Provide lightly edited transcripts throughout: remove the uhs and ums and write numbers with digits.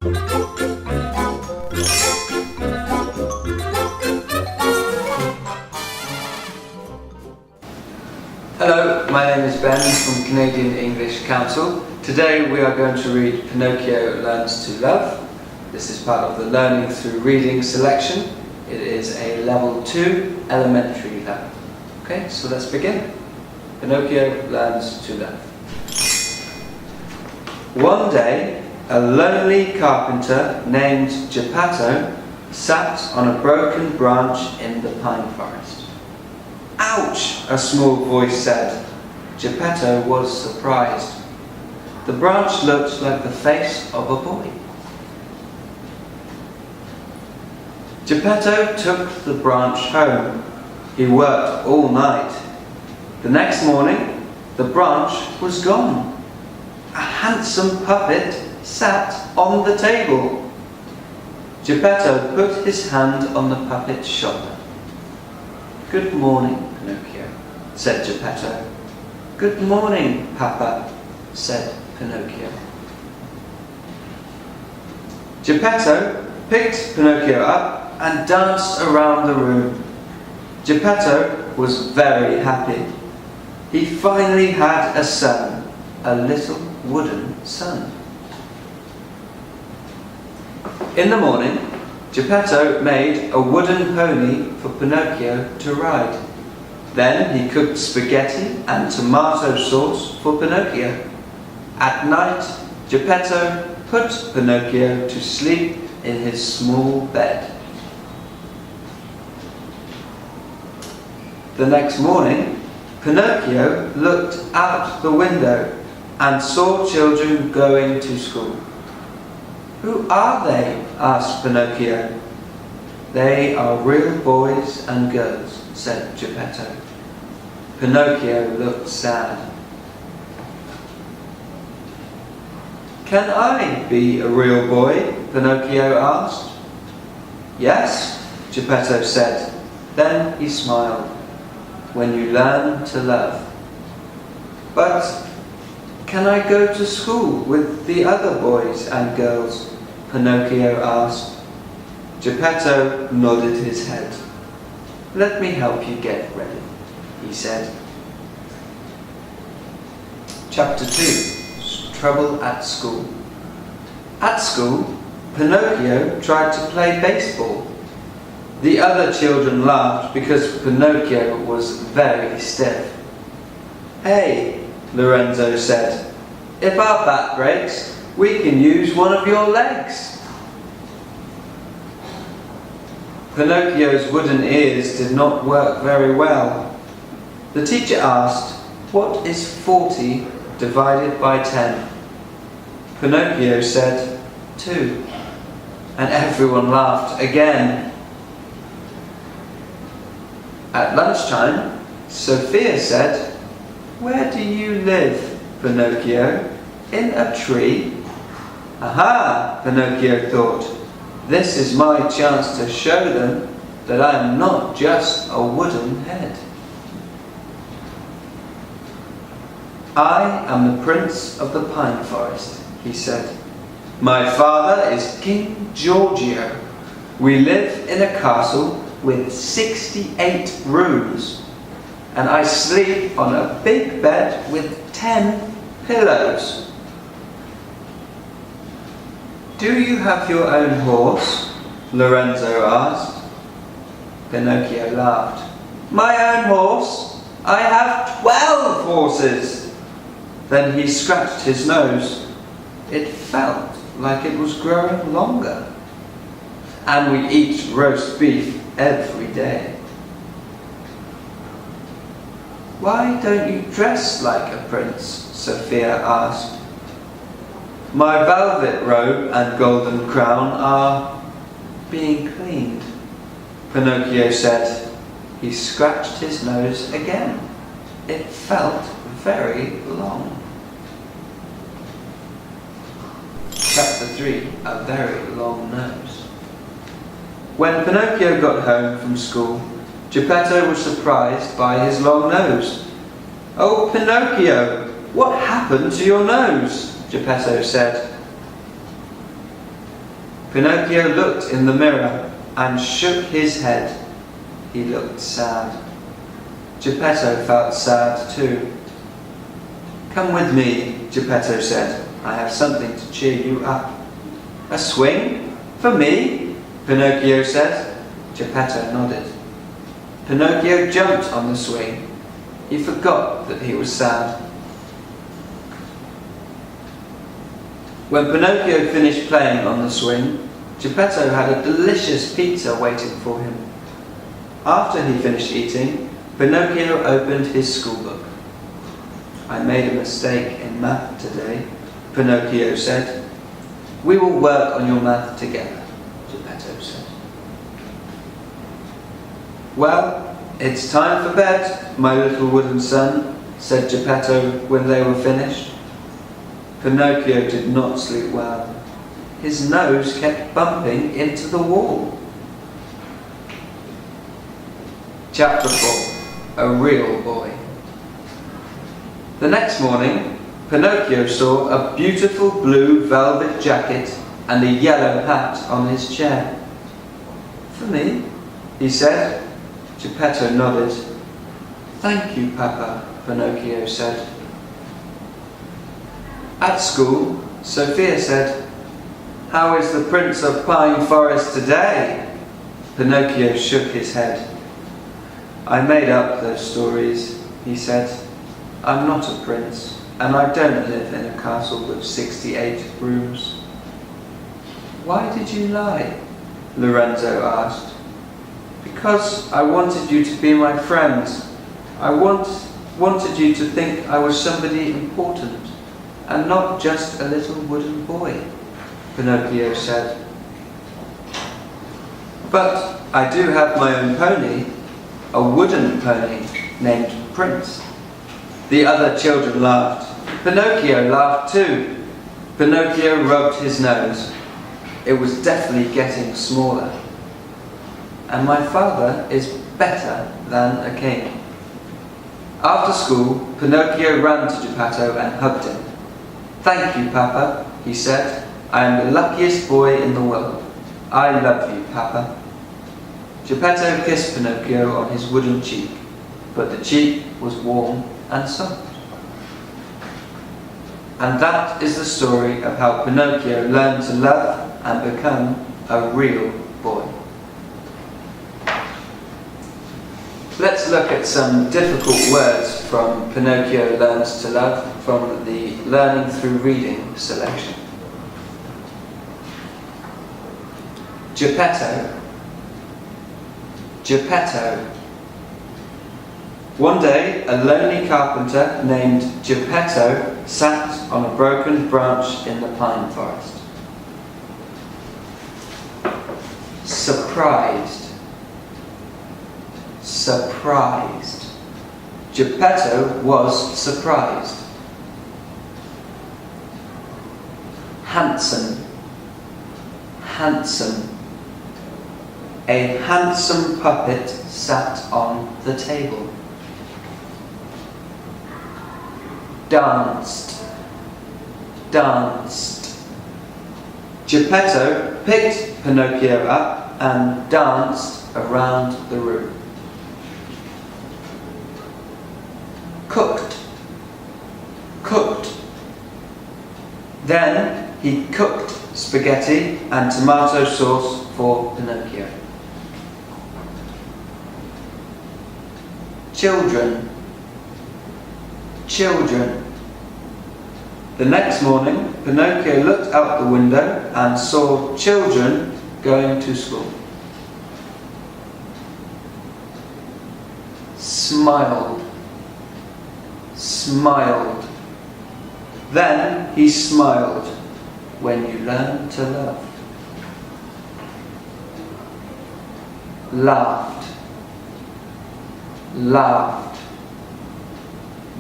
Hello, my name is Ben from Canadian English Council. Today we are going to read Pinocchio Learns to Love. This is part of the Learning Through Reading selection. It is a level 2 elementary level. Okay, so let's begin. Pinocchio Learns to Love. One day, a lonely carpenter named Geppetto sat on a broken branch in the pine forest. "Ouch!" a small voice said. Geppetto was surprised. The branch looked like the face of a boy. Geppetto took the branch home. He worked all night. The next morning, the branch was gone. A handsome puppet sat on the table. Geppetto put his hand on the puppet's shoulder. "Good morning, Pinocchio," said Geppetto. "Good morning, Papa," said Pinocchio. Geppetto picked Pinocchio up and danced around the room. Geppetto was very happy. He finally had a son, a little wooden son. In the morning, Geppetto made a wooden pony for Pinocchio to ride. Then he cooked spaghetti and tomato sauce for Pinocchio. At night, Geppetto put Pinocchio to sleep in his small bed. The next morning, Pinocchio looked out the window and saw children going to school. "Who are they?" asked Pinocchio. "They are real boys and girls," said Geppetto. Pinocchio looked sad. "Can I be a real boy?" Pinocchio asked. "Yes," Geppetto said. Then he smiled. "When you learn to love." "But can I go to school with the other boys and girls?" Pinocchio asked. Geppetto nodded his head. "Let me help you get ready," he said. Chapter 2. Trouble at School. At school, Pinocchio tried to play baseball. The other children laughed because Pinocchio was very stiff. "Hey," Lorenzo said, "if our bat breaks, we can use one of your legs." Pinocchio's wooden ears did not work very well. The teacher asked, "What is 40 divided by 10? Pinocchio said, 2. And everyone laughed again. At lunchtime, Sophia said, "Where do you live, Pinocchio? In a tree?" "Aha," Pinocchio thought. "This is my chance to show them that I am not just a wooden head." "I am the prince of the pine forest," he said. "My father is King Giorgio. We live in a castle with 68 rooms, and I sleep on a big bed with 10 pillows. Do you have your own horse?" Lorenzo asked. Pinocchio laughed. "My own horse? I have 12 horses." Then he scratched his nose. It felt like it was growing longer. "And we eat roast beef every day." "Why don't you dress like a prince?" Sophia asked. "My velvet robe and golden crown are being cleaned," Pinocchio said. He scratched his nose again. It felt very long. Chapter 3. A very long nose. When Pinocchio got home from school, Geppetto was surprised by his long nose. "Oh, Pinocchio, what happened to your nose?" Geppetto said. Pinocchio looked in the mirror and shook his head. He looked sad. Geppetto felt sad too. "Come with me," Geppetto said. "I have something to cheer you up." "A swing? For me?" Pinocchio said. Geppetto nodded. Pinocchio jumped on the swing. He forgot that he was sad. When Pinocchio finished playing on the swing, Geppetto had a delicious pizza waiting for him. After he finished eating, Pinocchio opened his schoolbook. "I made a mistake in math today," Pinocchio said. "We will work on your math together," Geppetto said. "Well, it's time for bed, my little wooden son," said Geppetto when they were finished. Pinocchio did not sleep well. His nose kept bumping into the wall. Chapter 4. A Real Boy. The next morning, Pinocchio saw a beautiful blue velvet jacket and a yellow hat on his chair. "For me?" he said. Geppetto nodded. "Thank you, Papa," Pinocchio said. At school, Sophia said, "How is the Prince of Pine Forest today?" Pinocchio shook his head. "I made up those stories," he said. "I'm not a prince, and I don't live in a castle with 68 rooms." "Why did you lie?" Lorenzo asked. "Because I wanted you to be my friend. I wanted you to think I was somebody important, and not just a little wooden boy," Pinocchio said. "But I do have my own pony, a wooden pony named Prince." The other children laughed. Pinocchio laughed too. Pinocchio rubbed his nose. It was definitely getting smaller. "And my father is better than a king." After school, Pinocchio ran to Geppetto and hugged him. "Thank you, Papa," he said. "I am the luckiest boy in the world. I love you, Papa." Geppetto kissed Pinocchio on his wooden cheek, but the cheek was warm and soft. And that is the story of how Pinocchio learned to love and become a real boy. Let's look at some difficult words from Pinocchio Learns to Love from the Learning Through Reading selection. Geppetto. Geppetto. One day, a lonely carpenter named Geppetto sat on a broken branch in the pine forest. Surprised. Surprised. Geppetto was surprised. Handsome. Handsome. A handsome puppet sat on the table. Danced. Danced. Geppetto picked Pinocchio up and danced around the room. Cooked. Cooked. Then he cooked spaghetti and tomato sauce for Pinocchio. Children. Children. The next morning, Pinocchio looked out the window and saw children going to school. Smiled. Smiled. Then he smiled. When you learn to love. Laughed. Laughed.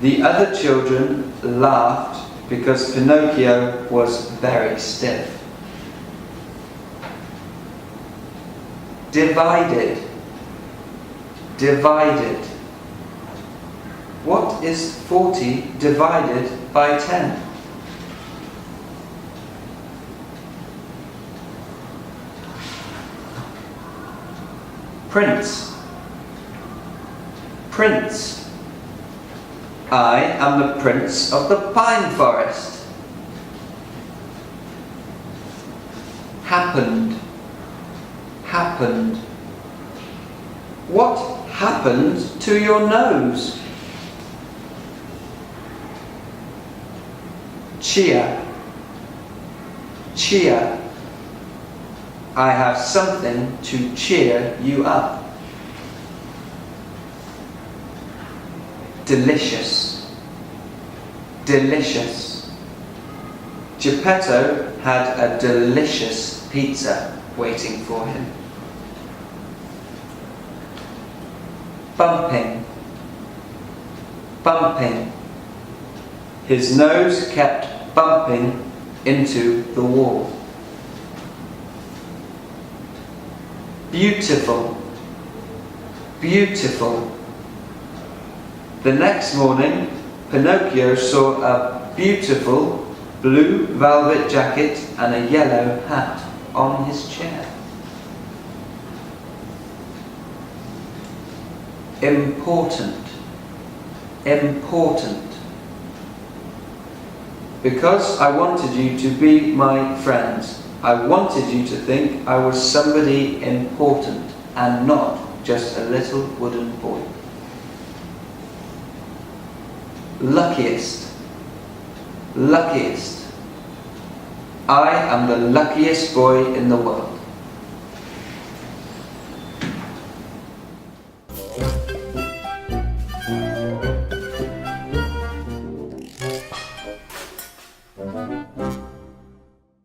The other children laughed because Pinocchio was very stiff. Divided. Divided. What is 40 divided by 10? Prince. Prince. I am the prince of the pine forest. Happened. Happened. What happened to your nose? Cheer. Cheer. I have something to cheer you up. Delicious. Delicious. Geppetto had a delicious pizza waiting for him. Bumping. Bumping. His nose kept bumping into the wall. Beautiful. Beautiful. The next morning, Pinocchio saw a beautiful blue velvet jacket and a yellow hat on his chair. Important. Important. Because I wanted you to be my friends, I wanted you to think I was somebody important and not just a little wooden boy. Luckiest. Luckiest. I am the luckiest boy in the world.